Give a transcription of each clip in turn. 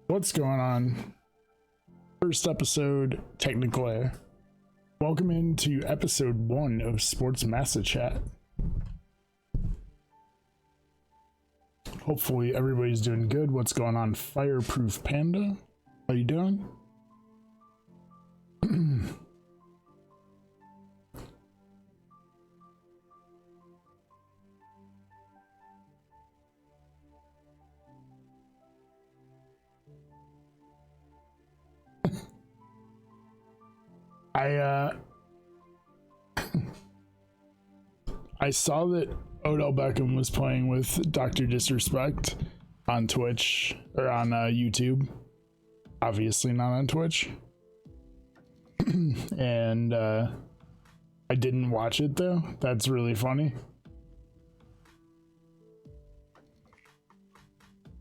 What's going on? First episode, technical error. Welcome into episode 1 of Sports Masochat. Hopefully everybody's doing good. What's going on, Fireproof Panda? How you doing? I saw that Odell Beckham was playing with Dr. Disrespect on Twitch, or on YouTube. Obviously not on Twitch. And I didn't watch it though. That's really funny.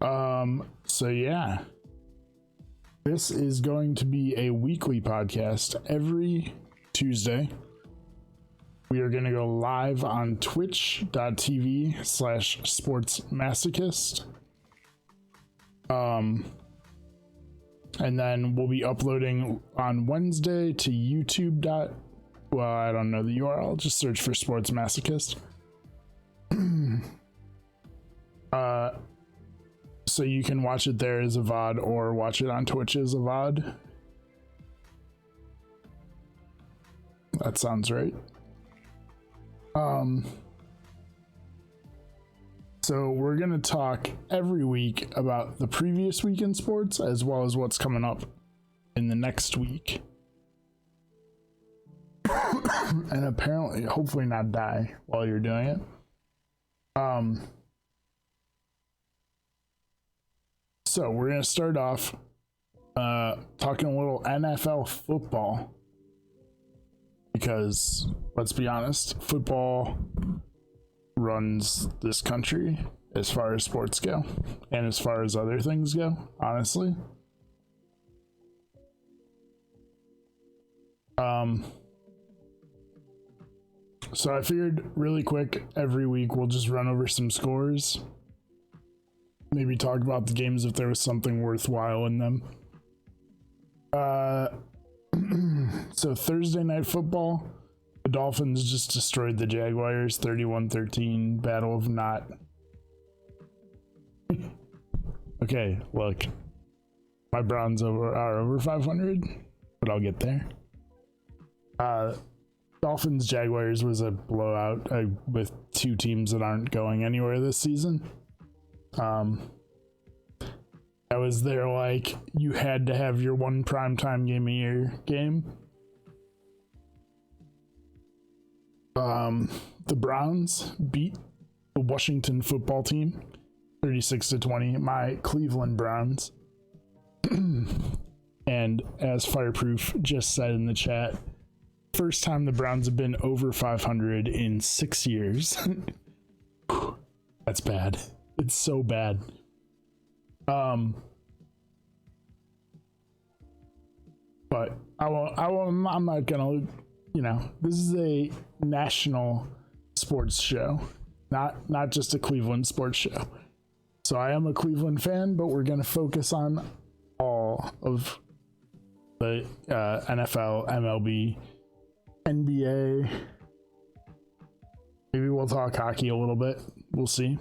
So yeah. This is going to be a weekly podcast every Tuesday. We are going to go live on twitch.tv/sportsmasochist. And then we'll be uploading on Wednesday to YouTube. Well, I don't know the URL. Just search for Sports Masochist. So you can watch it there as a VOD or watch it on Twitch as a VOD. That sounds right. So we're going to talk every week about the previous week in sports as well as what's coming up in the next week. And apparently, hopefully not die while you're doing it. So we're going to start off talking a little NFL football. Because, let's be honest, football runs this country as far as sports go. And as far as other things go, honestly. So I figured really quick, every week we'll just run over some scores. Maybe talk about the games if there was something worthwhile in them. So Thursday night football, the Dolphins just destroyed the Jaguars 31-13, battle of not. Okay, look. My Browns are over 500, but I'll get there. Dolphins Jaguars was a blowout with two teams that aren't going anywhere this season. That was their, like, you had to have your one primetime game a year game. The Browns beat the Washington football team 36-20, my Cleveland Browns. And as Fireproof just said in the chat, first time the Browns have been over 500 in 6 years. That's bad. It's so bad. But I'm not gonna, this is a national sports show, not just a Cleveland sports show. So I am a Cleveland fan, but we're gonna focus on all of the NFL, MLB, NBA. Maybe we'll talk hockey a little bit. We'll see.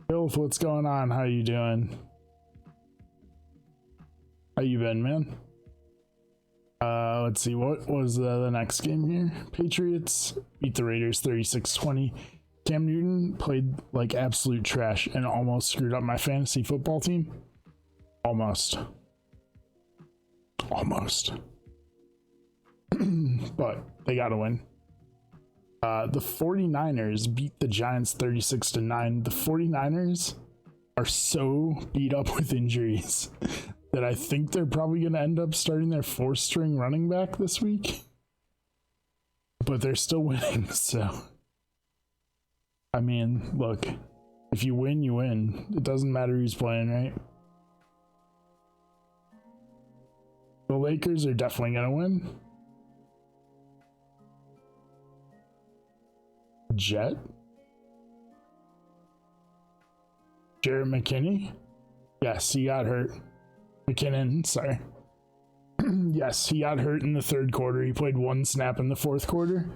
Bill, what's going on? How you doing? How you been, man? Let's see, what was the next game here? Patriots beat the Raiders 36-20. Cam Newton played like absolute trash and almost screwed up my fantasy football team. Almost. But they gotta win. The 49ers beat the Giants 36-9. The 49ers are so beat up with injuries that I think they're probably going to end up starting their 4th-string running back this week. But they're still winning, so. I mean, look, if you win, you win. It doesn't matter who's playing, right? The Lakers are definitely going to win. Jet? Jarrett McKinney? Yes, he got hurt. McKinnon, sorry. Yes, he got hurt in the third quarter. He played one snap in the fourth quarter.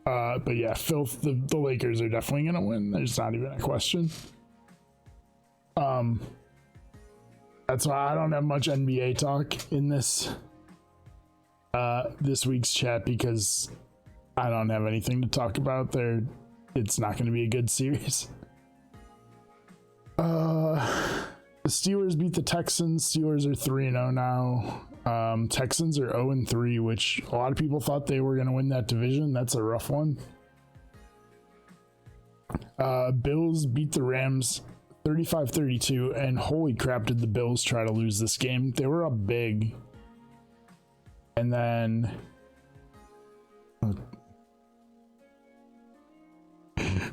But yeah, Filth, the Lakers are definitely going to win. There's not even a question. That's why I don't have much NBA talk in this week's chat, because I don't have anything to talk about there. It's not going to be a good series. The Steelers beat the Texans. Steelers are 3-0 now. Texans are 0-3, which a lot of people thought they were going to win that division. That's a rough one. Bills beat the Rams 35-32, and holy crap, did the Bills try to lose this game. They were up big. And then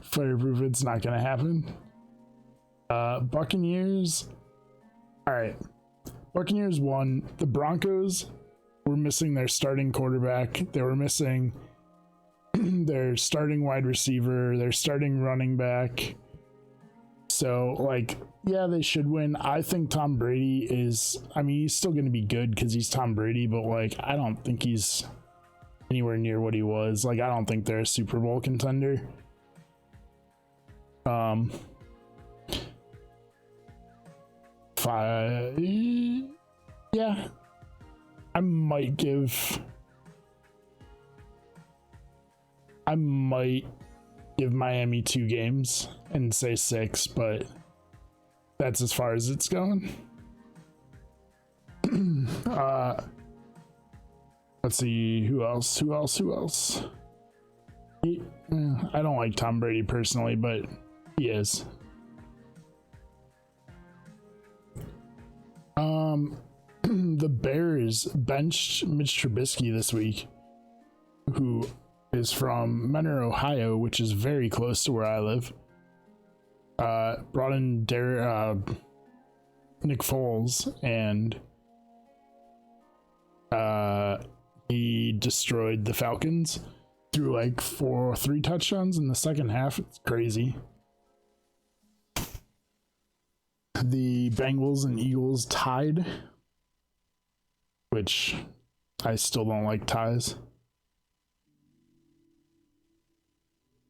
fireproof, it's not going to happen. Buccaneers. All right. Buccaneers won. The Broncos were missing their starting quarterback. They were missing their starting wide receiver, their starting running back. So, like, yeah, they should win. I think Tom Brady is, I mean, he's still going to be good because he's Tom Brady, but, like, I don't think he's anywhere near what he was. Like, I don't think they're a Super Bowl contender. Yeah, I might give Miami 2 games and say 6, but that's as far as it's going. Let's see, who else? I don't like Tom Brady personally, but he is. The Bears benched Mitch Trubisky this week, who is from Menor, Ohio, which is very close to where I live. Brought in Nick Foles, and he destroyed the Falcons. Threw like 3 touchdowns in the second half. It's crazy. The Bengals and Eagles tied, which I still don't like ties.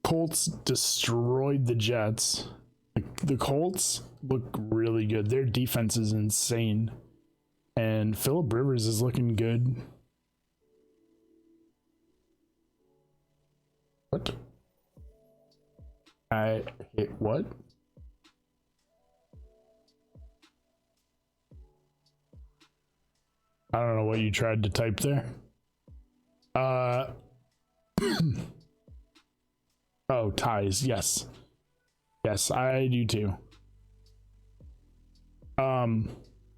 Colts destroyed the Jets. The Colts look really good. Their defense is insane. And Phillip Rivers is looking good. What? I hit what? I don't know what you tried to type there. Oh, ties. Yes. Yes, I do too.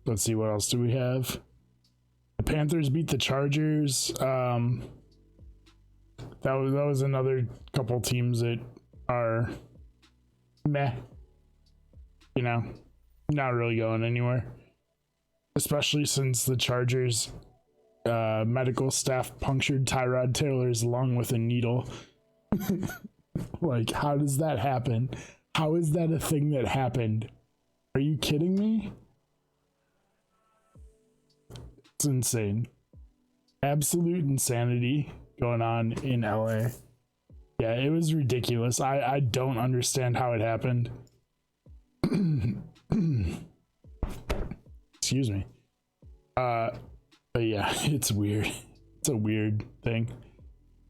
Let's see, what else do we have? The Panthers beat the Chargers. That was another couple teams that are meh. You know, not really going anywhere. Especially since the Chargers medical staff punctured Tyrod Taylor's lung with a needle. Like, how does that happen? How is that a thing that happened? Are you kidding me? It's insane. Absolute insanity going on in LA. Yeah, it was ridiculous. I don't understand how it happened. Excuse me. But yeah, it's weird. It's a weird thing.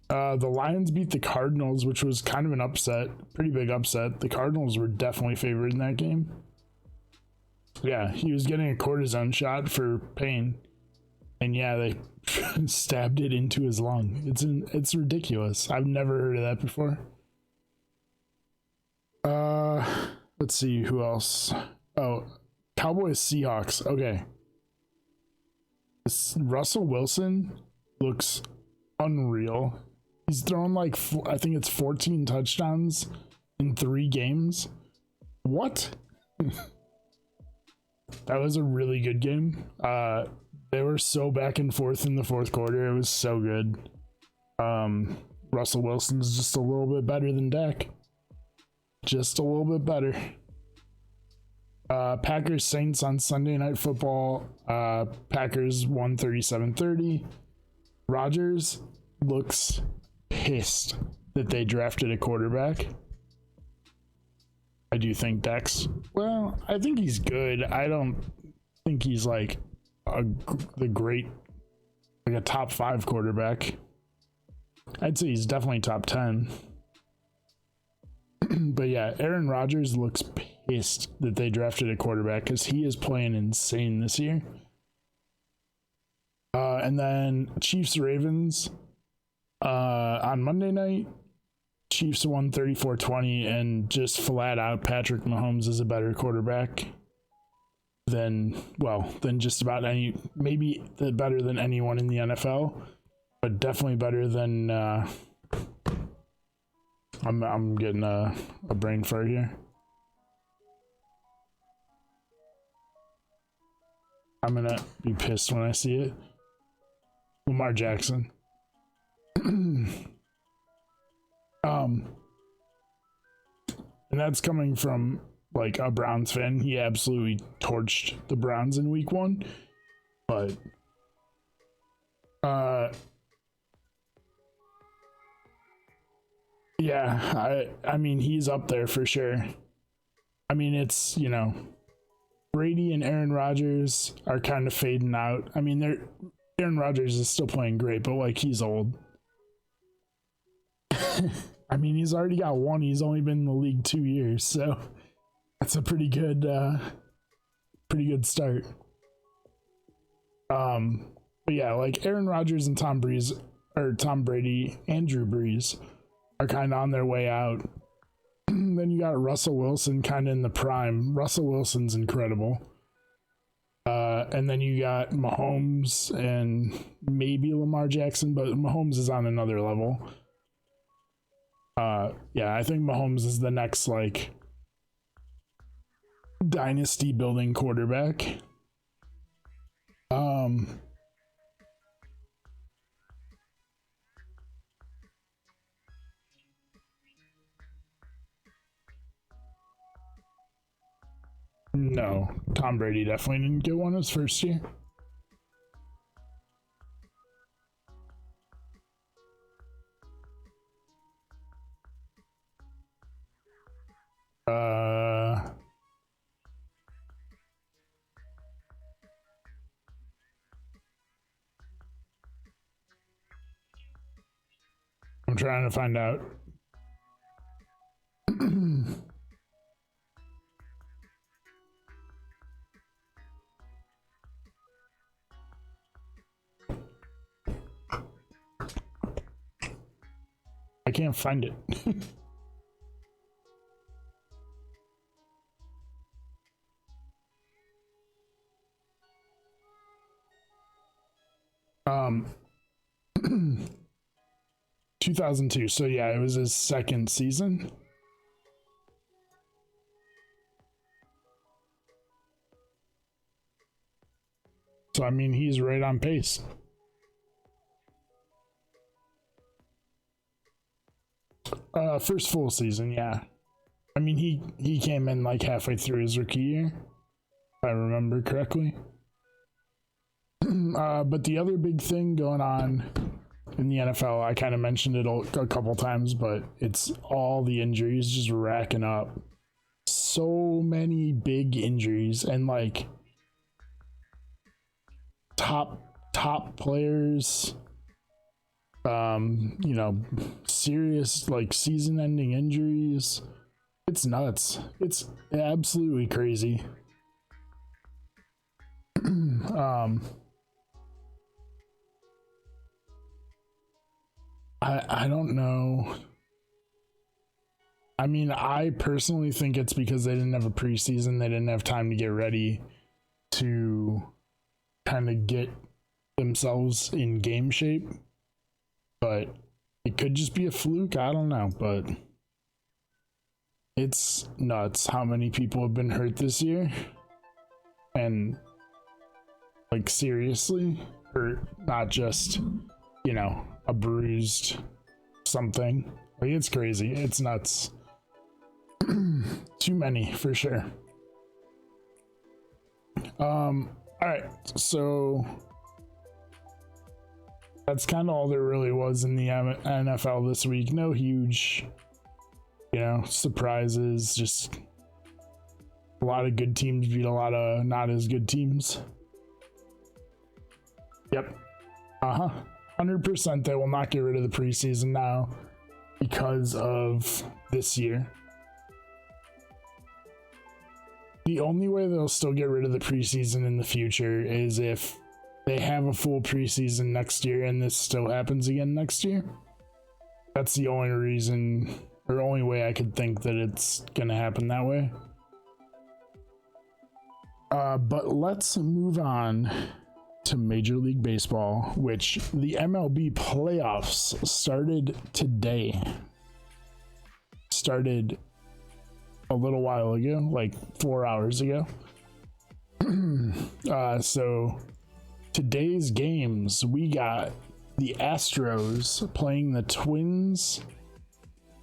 The Lions beat the Cardinals, which was kind of an upset, pretty big upset. The Cardinals were definitely favored in that game. Yeah, he was getting a cortisone shot for pain, and yeah, they stabbed it into his lung. It's ridiculous. I've never heard of that before. Let's see who else. Oh, Cowboys Seahawks. Okay. Russell Wilson looks unreal. He's thrown like, I think it's 14 touchdowns in 3 games. What? That was a really good game. They were so back and forth in the fourth quarter. It was so good. Russell Wilson's just a little bit better than Dak. just a little bit better. Packers Saints on Sunday Night Football. Packers won 37-30. Rodgers looks pissed that they drafted a quarterback. I do think Dex. Well, I think he's good. I don't think he's like the great, like a top 5 quarterback. I'd say he's definitely top 10. But yeah, Aaron Rodgers looks pissed that they drafted a quarterback because he is playing insane this year. And then Chiefs Ravens on Monday night. Chiefs won 34-20, and just flat out Patrick Mahomes is a better quarterback than just about any, maybe better than anyone in the NFL, but definitely better than I'm getting a brain fart here. I'm gonna be pissed when I see it. Lamar Jackson. And that's coming from like a Browns fan. He absolutely torched the Browns in week 1. But yeah, I mean he's up there for sure. I mean, it's, you know, Brady and Aaron Rodgers are kind of fading out. I mean, Aaron Rodgers is still playing great, but like he's old. I mean, he's already got 1. He's only been in the league 2 years, so that's a pretty good start. But yeah, like Aaron Rodgers and Tom Brady and Drew Brees are kind of on their way out. Then you got Russell Wilson kind of in the prime. Russell Wilson's incredible. And then you got Mahomes and maybe Lamar Jackson, but Mahomes is on another level. Yeah, I think Mahomes is the next like dynasty building quarterback. No, Tom Brady definitely didn't get one his first year. I'm trying to find out. I can't find it. Um 2002. So yeah, it was his second season. So I mean, he's right on pace. First full season, yeah. I mean, he came in like halfway through his rookie year, if I remember correctly. But the other big thing going on in the NFL, I kind of mentioned it a couple times, but it's all the injuries just racking up. So many big injuries, and like top players, you know, serious like season ending injuries. It's nuts. It's absolutely crazy. I don't know. I mean, I personally think it's because they didn't have a preseason. They didn't have time to get ready to kind of get themselves in game shape. But it could just be a fluke. I don't know. But it's nuts how many people have been hurt this year. And like seriously hurt, not just, you know, a bruised something. Like, it's crazy. It's nuts. Too many for sure. All right, so that's kind of all there really was in the NFL this week. No huge, surprises. Just a lot of good teams beat a lot of not as good teams. Yep. 100% they will not get rid of the preseason now because of this year. The only way they'll still get rid of the preseason in the future is if they have a full preseason next year and this still happens again next year. That's the only reason or only way I could think that it's going to happen that way. But let's move on to Major League Baseball, which the MLB playoffs started today. Started a little while ago, like 4 hours ago. So today's games, we got the Astros playing the Twins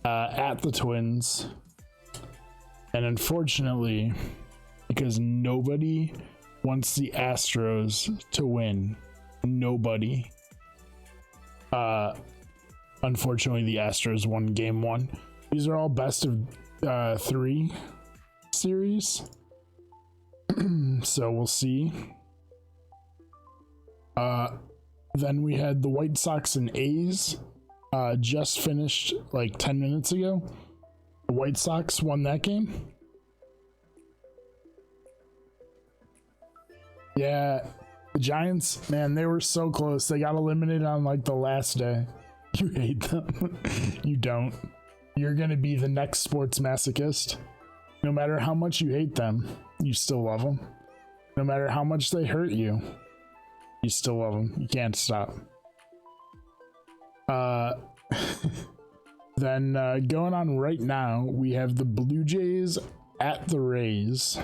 at the Twins. And unfortunately, because nobody wants the Astros to win, nobody. Unfortunately, the Astros won game 1. These are all best of 3 series. So we'll see. Then we had the White Sox and A's just finished like 10 minutes ago. The White Sox won that game. Yeah, the Giants, man, they were so close. They got eliminated on like the last day. You hate them. You don't. You're gonna be the next sports masochist. No matter how much you hate them, you still love them. No matter how much they hurt you, you still love them. You can't stop. Then going on right now, we have the Blue Jays at the Rays.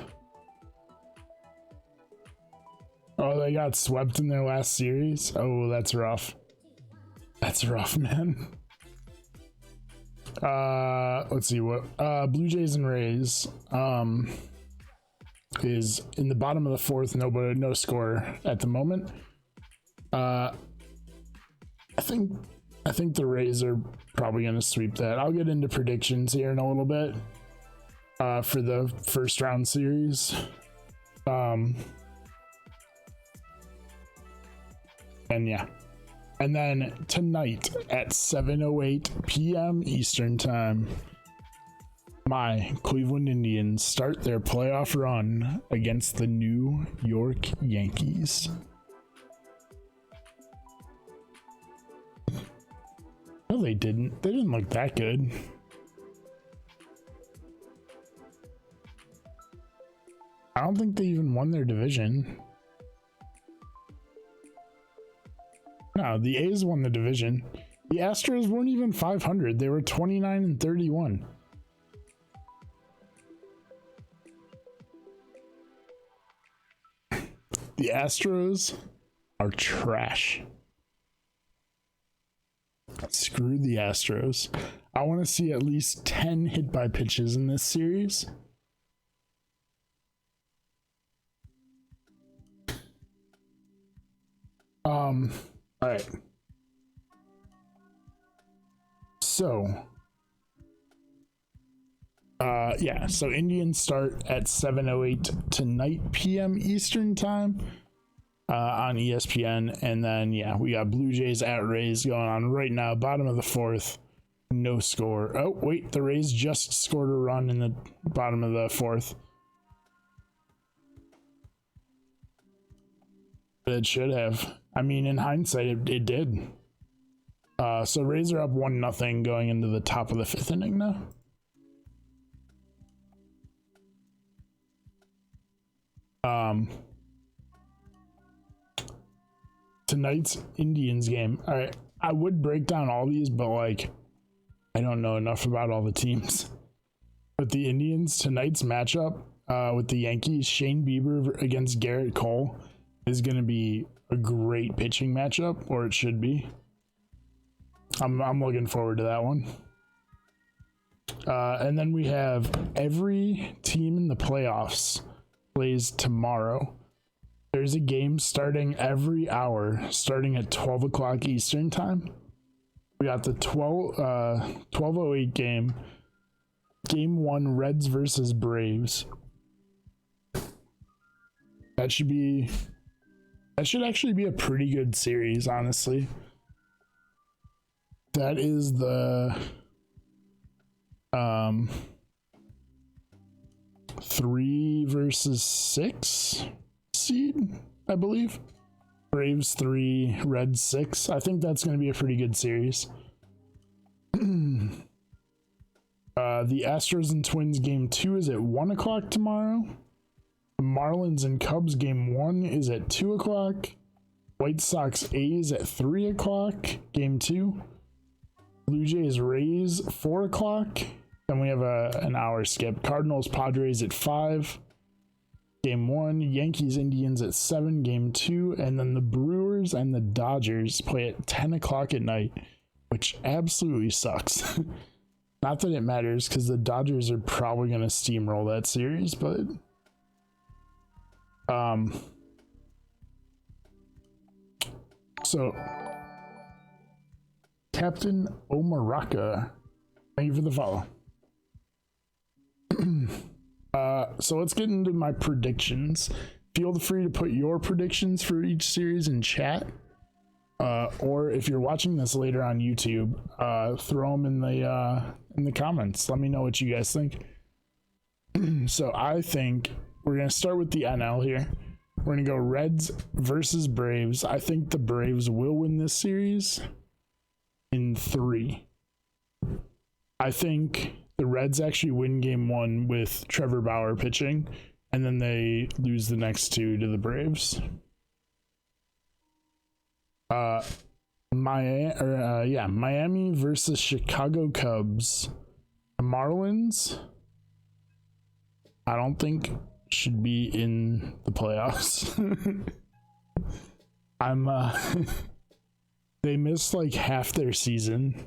Oh, they got swept in their last series? Oh, that's rough. That's rough, man. Let's see what Blue Jays and Rays is in the bottom of the 4th. No score at the moment. I think the Rays are probably going to sweep that. I'll get into predictions here in a little bit for the first round series. And yeah. And then tonight at 7:08 p.m. Eastern Time, my Cleveland Indians start their playoff run against the New York Yankees. No, they didn't. They didn't look that good. I don't think they even won their division. No, the A's won the division. The Astros weren't even 500. They were 29-31. The Astros are trash. Screw the Astros. I want to see at least 10 hit by pitches in this series. All right. So, so Indians start at 7:08 tonight p.m. Eastern Time on ESPN, and then we got Blue Jays at Rays going on right now, bottom of the 4th, no score. Oh wait, the Rays just scored a run in the bottom of the 4th. It should have. I mean, in hindsight, it did. So Rays are up 1-0 going into the top of the 5th inning now. Tonight's Indians game. All right, I would break down all these, but like, I don't know enough about all the teams. But the Indians tonight's matchup with the Yankees, Shane Bieber against Garrett Cole, is going to be a great pitching matchup, or it should be. I'm looking forward to that one. And then we have every team in the playoffs plays tomorrow. There's a game starting every hour, starting at 12 o'clock Eastern time. We got the 12:08 game. Game 1, Reds versus Braves. That should actually be a pretty good series, honestly. That is the 3 versus 6 seed, I believe. Braves 3, Reds 6. I think that's going to be a pretty good series. The Astros and Twins game 2 is at 1 o'clock tomorrow. The Marlins and Cubs game 1 is at 2 o'clock. White Sox A's at 3 o'clock, game 2. Blue Jays Rays 4 o'clock. Then we have an hour skip. Cardinals Padres at 5, game 1. Yankees Indians at 7, game 2. And then the Brewers and the Dodgers play at 10 o'clock at night, which absolutely sucks. Not that it matters, because the Dodgers are probably going to steamroll that series, but so Captain Omaraka, thank you for the follow. So let's get into my predictions. Feel free to put your predictions for each series in chat, or if you're watching this later on YouTube, throw them in the comments. Let me know what you guys think. So I think we're gonna start with the NL here. We're gonna go Reds versus Braves. I think the Braves will win this series in 3. I think the Reds actually win game 1 with Trevor Bauer pitching, and then they lose the next 2 to the Braves. Miami versus Chicago Cubs. The Marlins, I don't think should be in the playoffs. They missed like half their season.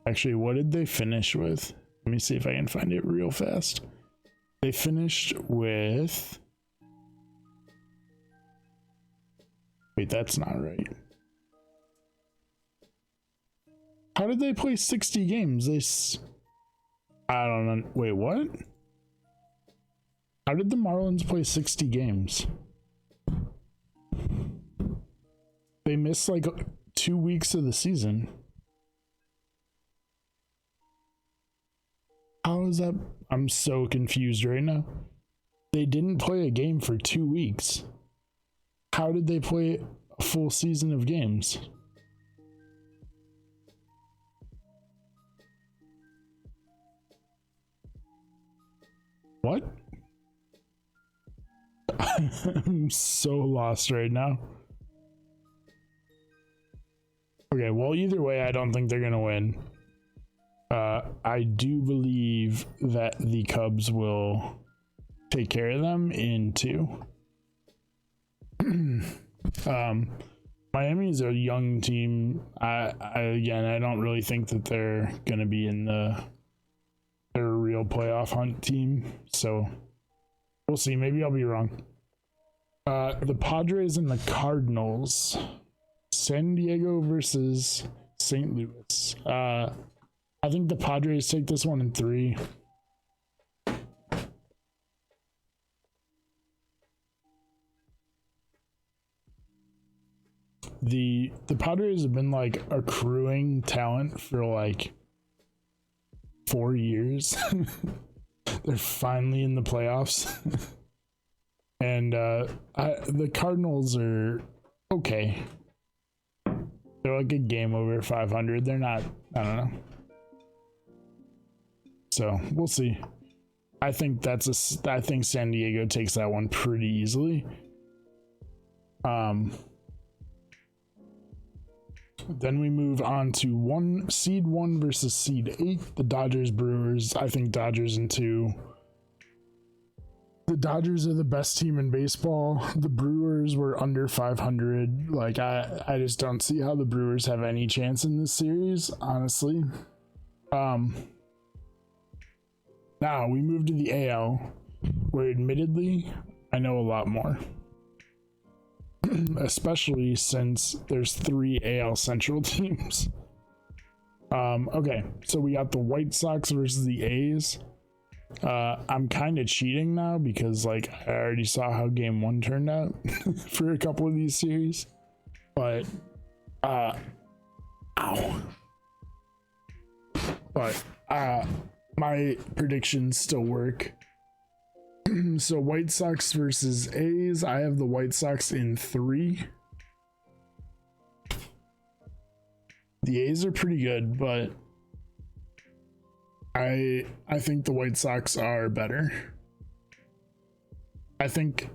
Actually, what did they finish with? Let me see if I can find it real fast. They finished with... Wait, that's not right. How did they play 60 games? I don't know. Wait, what? How did the Marlins play 60 games? They missed like 2 weeks of the season. How is that? I'm so confused right now. They didn't play a game for 2 weeks. How did they play a full season of games? What? I'm so lost right now. Okay, well, either way, I don't think they're gonna win. I do believe that the Cubs will take care of them in 2. Miami is a young team. I don't really think that they're gonna be in they're a real playoff hunt team, so we'll see. Maybe I'll be wrong. The Padres and the Cardinals. San Diego versus St. Louis. I think the Padres take this one in 3. The Padres have been like accruing talent for like 4 years. They're finally in the playoffs. And the Cardinals are okay. They're like a game over 500. They're not, I don't know. So we'll see. I think I think San Diego takes that one pretty easily. Then we move on to seed 1 versus seed 8. The Dodgers Brewers. I think Dodgers in 2. The Dodgers are the best team in baseball. The Brewers were under 500. Like I just don't see how the Brewers have any chance in this series, honestly. Now we move to the AL, where admittedly I know a lot more. Especially since there's 3 AL Central teams. Okay, so we got the White Sox versus the A's. I'm kind of cheating now because like I already saw how game 1 turned out for a couple of these series. But my predictions still work. So White Sox versus A's, I have the White Sox in 3. The A's are pretty good, but I think the White Sox are better. I think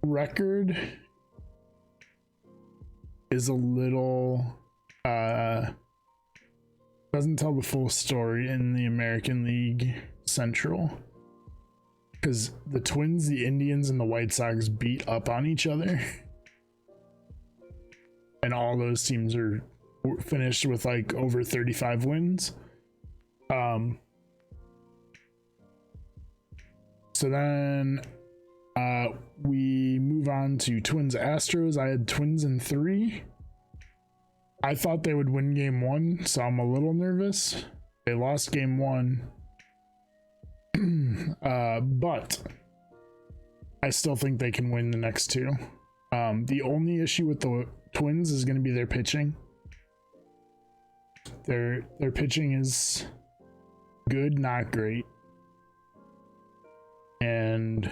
record is a little doesn't tell the full story in the American League Central, because the Twins, the Indians, and the White Sox beat up on each other, and all those teams are finished with like over 35 wins. So then we move on to Twins Astros. I had Twins in 3. I thought they would win game 1, so I'm a little nervous. They lost game 1. But I still think they can win the next 2. The only issue with the Twins is going to be their pitching. Their pitching is good, not great. And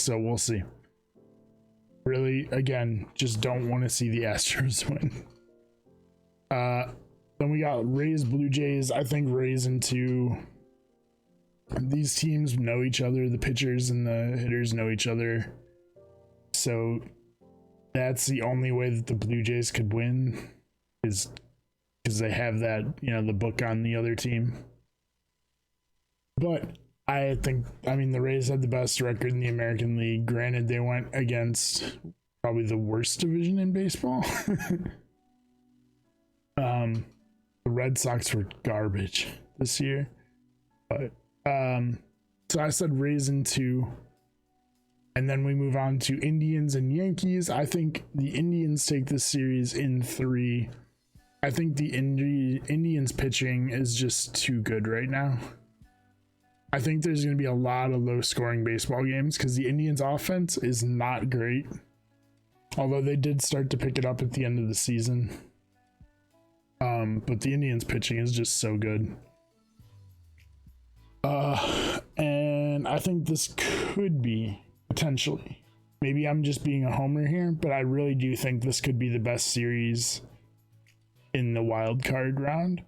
so we'll see. Really, again, just don't want to see the Astros win. Then we got Rays, Blue Jays. I think Rays in 2. These teams know each other. The pitchers and the hitters know each other. So that's the only way that the Blue Jays could win, is because they have that, the book on the other team. But I mean, the Rays had the best record in the American League. Granted, they went against probably the worst division in baseball. The Red Sox were garbage this year. But so I said Rays in 2. And then we move on to Indians and Yankees. I think the Indians take this series in 3. I think the Indians pitching is just too good right now. I think there's going to be a lot of low-scoring baseball games because the Indians' offense is not great. Although they did start to pick it up at the end of the season. But the Indians' pitching is just so good. And I think this could be, potentially, maybe I'm just being a homer here, but I really do think this could be the best series in the wild card round.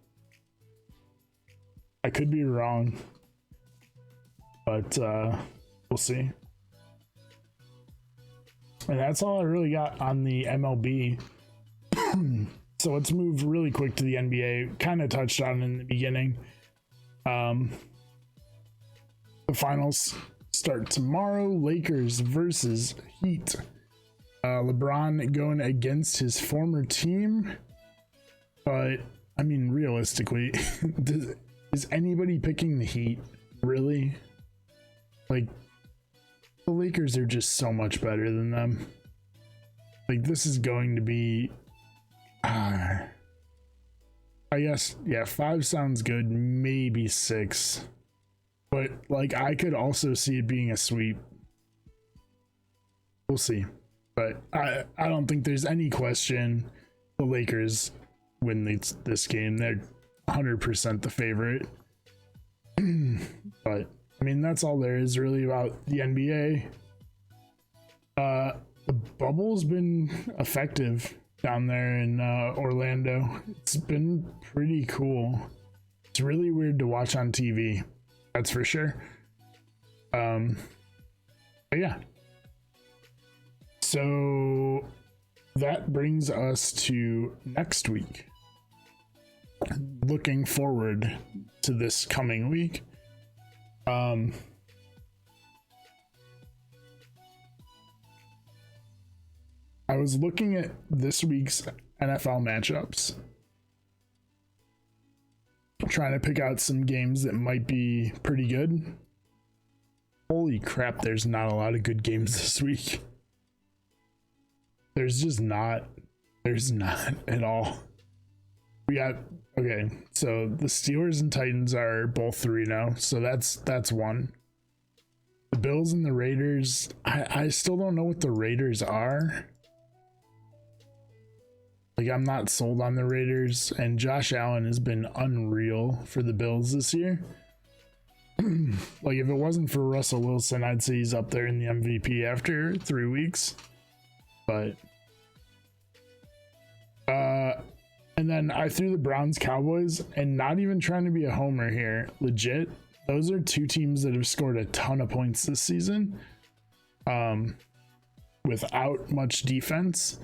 I could be wrong. But we'll see. And that's all I really got on the MLB. So let's move really quick to the NBA. Kind of touched on it in the beginning. The finals start tomorrow. Lakers versus Heat. LeBron going against his former team. But, I mean, realistically, is anybody picking the Heat? Really? Like, the Lakers are just so much better than them. Like, this is going to be... I guess, yeah, 5 sounds good. Maybe 6. But, like, I could also see it being a sweep. We'll see. But I don't think there's any question the Lakers win this game. They're 100% the favorite. But, I mean, that's all there is really about the NBA. The bubble's been effective down there in Orlando. It's been pretty cool. It's really weird to watch on TV. That's for sure. But yeah. So that brings us to next week. Looking forward to this coming week. I was looking at this week's NFL matchups. trying to pick out some games that might be pretty good. Holy crap, there's not a lot of good games this week. There's just not. There's not at all. We got, okay, so the Steelers and Titans are both 3-0, so that's one. The Bills and the Raiders, I still don't know what the Raiders are. Like, I'm not sold on the Raiders, and Josh Allen has been unreal for the Bills this year. Like, if it wasn't for Russell Wilson, I'd say he's up there in the MVP after 3 weeks. But, and then I threw the Browns Cowboys, and not even trying to be a homer here, legit, those are two teams that have scored a ton of points this season, without much defense.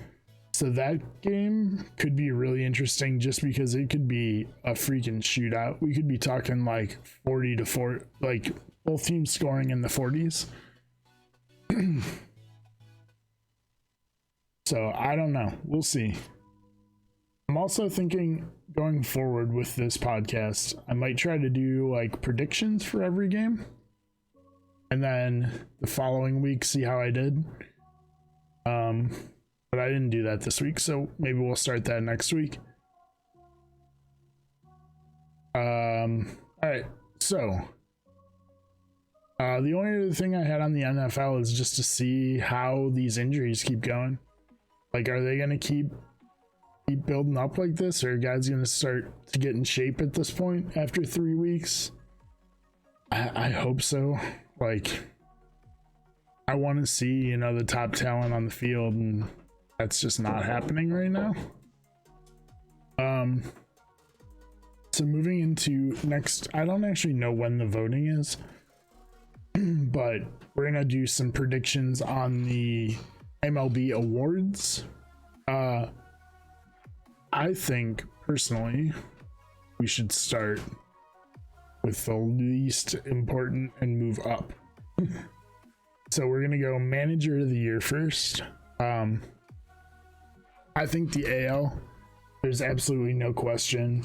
So that game could be really interesting just because it could be a freaking shootout. We could be talking like 40 to 4, like both teams scoring in the 40s. So I don't know. We'll see. I'm also thinking going forward with this podcast, I might try to do like predictions for every game. And then the following week, see how I did. But I didn't do that this week, so maybe we'll start that next week. All right, so the only other thing I had on the NFL is just to see how these injuries keep going. Like, are they gonna keep building up like this, or are guys gonna start to get in shape at this point after 3 weeks? I hope so. Like, I want to see, you know, the top talent on the field, and that's just not happening right now. So moving into next, I don't actually know when the voting is, but we're gonna do some predictions on the MLB awards. I think personally we should start with the least important and move up. So we're gonna go manager of the year first. I think the AL, there's absolutely no question.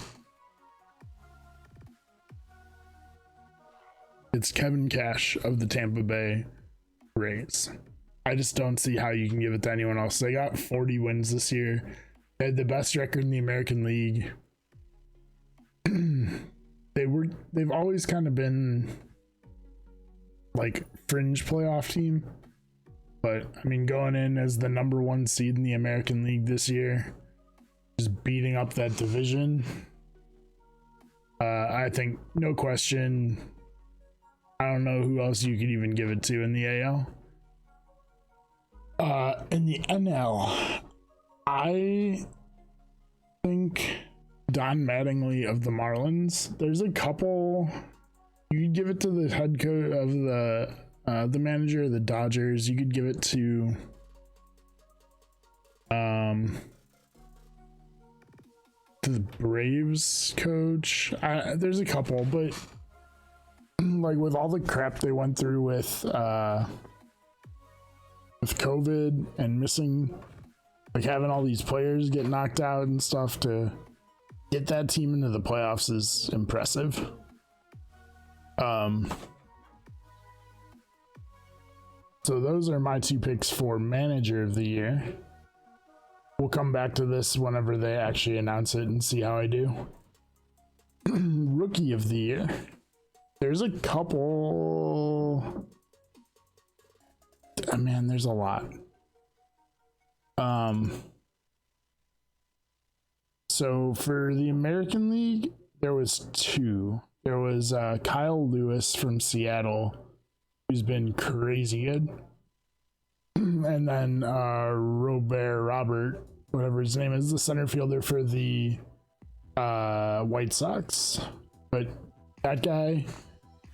It's Kevin Cash of the Tampa Bay Rays. I just don't see how you can give it to anyone else. They got 40 wins this year. They had the best record in the American League. They've always kind of been like fringe playoff team. But, I mean, going in as the #1 seed in the American League this year, just beating up that division, I think, no question, I don't know who else you could even give it to in the AL. In the NL, I think Don Mattingly of the Marlins. There's a couple, you could give it to the head coach of the manager of the Dodgers. You could give it to the Braves coach. There's a couple, but like with all the crap they went through with COVID and missing, like having all these players get knocked out and stuff, to get that team into the playoffs is impressive. So those are my two picks for manager of the year. We'll come back to this whenever they actually announce it and see how I do. Rookie of the year. There's a couple. Man, there's a lot. So for the American League, there was two. There was Kyle Lewis from Seattle, who's been crazy good. And then Robert, whatever his name is, the center fielder for the White Sox. But that guy,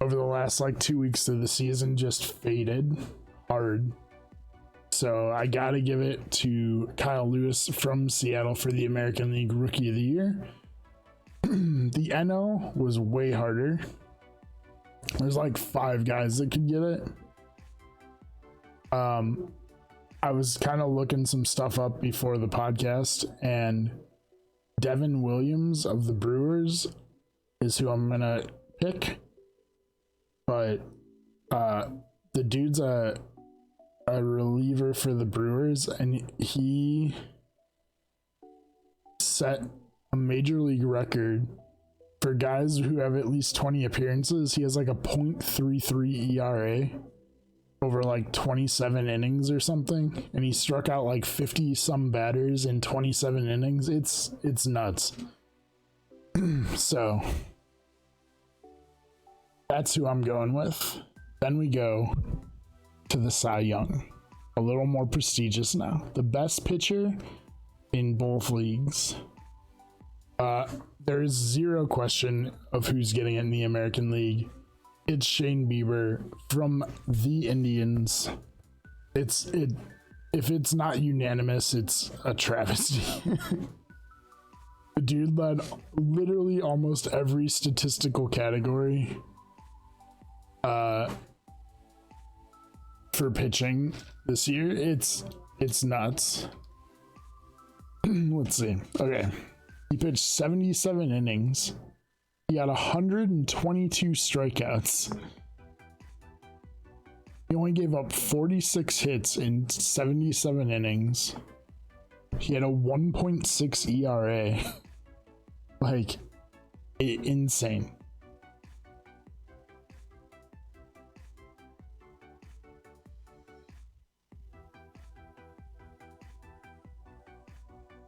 over the last like 2 weeks of the season, just faded hard. So I gotta give it to Kyle Lewis from Seattle for the American League Rookie of the Year. The NL was way harder. There's like 5 guys that could get it. I was kind of looking some stuff up before the podcast, and Devin Williams of the Brewers is who I'm gonna pick, but the dude's a reliever for the Brewers, and he set a major league record for guys who have at least 20 appearances. He has like a .33 ERA over like 27 innings or something, and he struck out like 50 some batters in 27 innings. It's nuts. So that's who I'm going with. Then we go to the Cy Young, a little more prestigious now. The best pitcher in both leagues. There is zero question of who's getting it in the American League. It's Shane Bieber from the Indians. If it's not unanimous, it's a travesty. The dude led literally almost every statistical category for pitching this year. It's nuts. Let's see. Okay. He pitched 77 innings. He had 122 strikeouts. He only gave up 46 hits in 77 innings. He had a 1.6 ERA. Like, insane.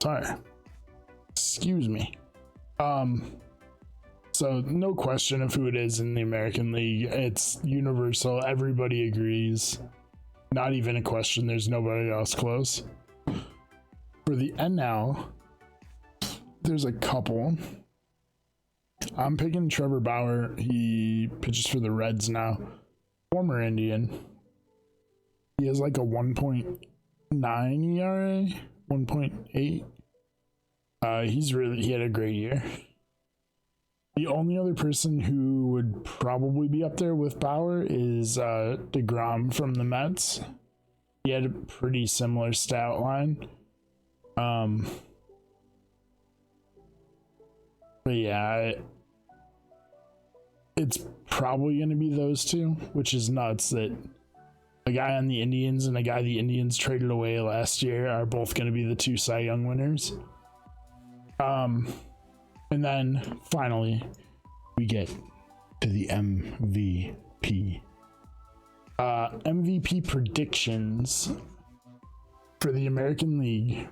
Sorry. Excuse me. So no question of who it is in the American League. It's universal. Everybody agrees. Not even a question. There's nobody else close. For the NL, there's a couple. I'm picking Trevor Bauer. He pitches for the Reds now. Former Indian. He has like a 1.9 ERA, 1.8. He had a great year. The only other person who would probably be up there with Bauer is DeGrom from the Mets. He had a pretty similar stat line. But yeah, it's probably going to be those two, which is nuts that a guy on the Indians and a guy the Indians traded away last year are both going to be the two Cy Young winners. And then finally, we get to the MVP. MVP predictions for the American League.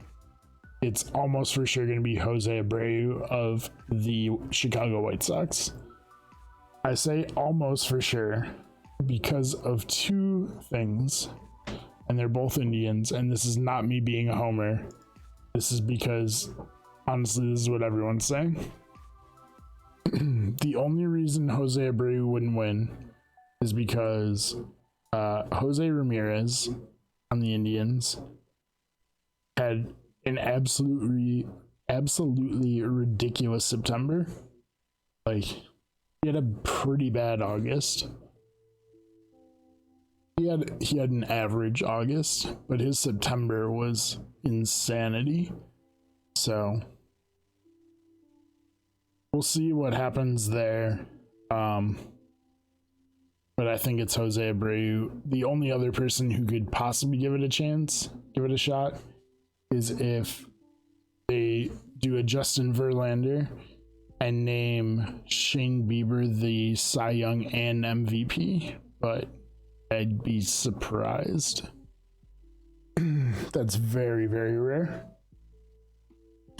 It's almost for sure going to be Jose Abreu of the Chicago White Sox. I say almost for sure because of two things, and they're both Indians, and this is not me being a homer. This is because, honestly, this is what everyone's saying. The only reason Jose Abreu wouldn't win is because Jose Ramirez on the Indians had an absolutely ridiculous September. Like, he had a pretty bad August. He had an average August, but his September was insanity. So we'll see what happens there. But I think it's Jose Abreu. The only other person who could possibly give it a shot, is if they do a Justin Verlander and name Shane Bieber the Cy Young and MVP, but I'd be surprised. That's very, very rare.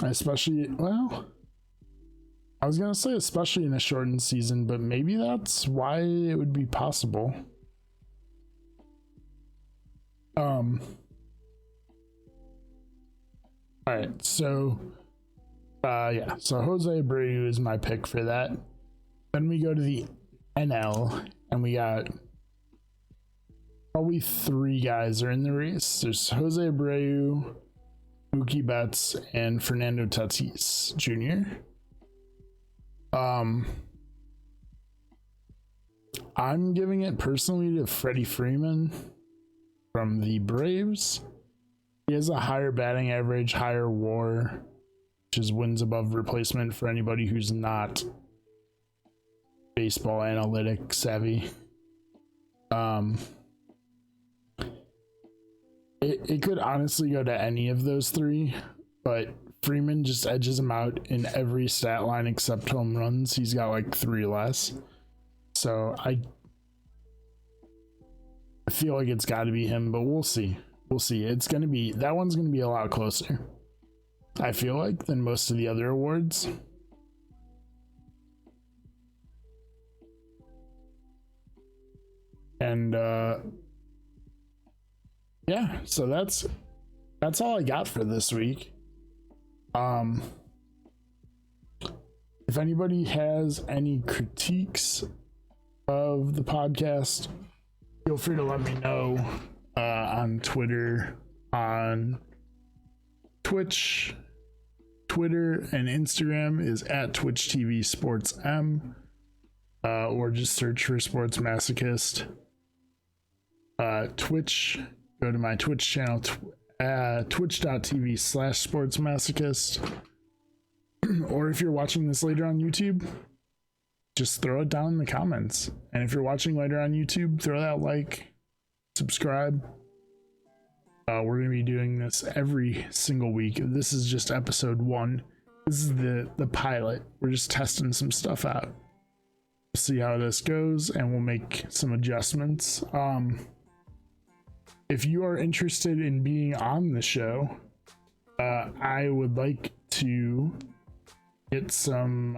Especially, well, I was gonna say especially in a shortened season, but maybe that's why it would be possible. Alright, so so Jose Abreu is my pick for that. Then we go to the NL, and we got probably three guys are in the race. There's Jose Abreu, Mookie Betts, and Fernando Tatis Jr. I'm giving it personally to Freddie Freeman from the Braves. He has a higher batting average, higher WAR, which is wins above replacement for anybody who's not baseball analytic savvy. It could honestly go to any of those three, but Freeman just edges him out in every stat line except home runs. He's got like 3 less. So I feel like it's got to be him, but we'll see. We'll see. It's going to be, that one's going to be a lot closer, I feel like, than most of the other awards. And yeah, so that's all I got for this week. If anybody has any critiques of the podcast, feel free to let me know on Twitter, on Twitch. Twitter and Instagram is at Twitch TV Sports M, or just search for Sports Masochist. Twitch, go to my Twitch channel, twitch.tv/Sports Masochist. Or if you're watching this later on YouTube, just throw it down in the comments. And if you're watching later on YouTube, throw that like, subscribe. We're going to be doing this every single week. This is just episode 1. This is the pilot. We're just testing some stuff out. We'll see how this goes, and we'll make some adjustments. If you are interested in being on the show, I would like to get some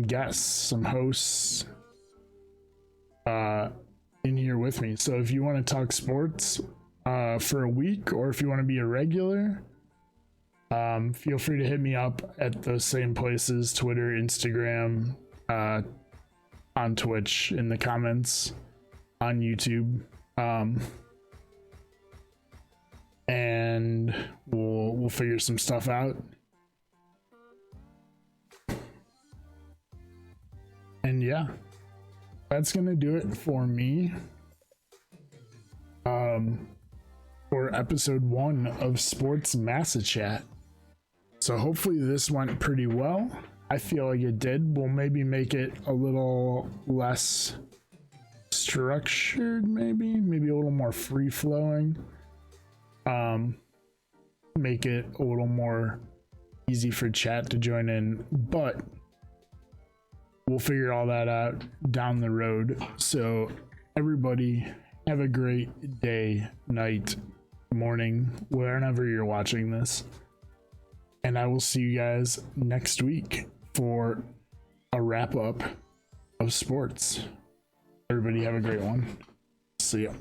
guests, some hosts in here with me. So if you want to talk sports for a week, or if you want to be a regular, feel free to hit me up at those same places: Twitter, Instagram, on Twitch, in the comments, on YouTube, and we'll figure some stuff out. And yeah, that's gonna do it for me for episode 1 of Sports Masochat. So hopefully this went pretty well. I feel like it did. We'll maybe make it a little less structured, maybe a little more free-flowing. Make it a little more easy for chat to join in, but we'll figure all that out down the road. So everybody, have a great day, night, morning, whenever you're watching this. And I will see you guys next week for a wrap up of sports. Everybody have a great one. See ya.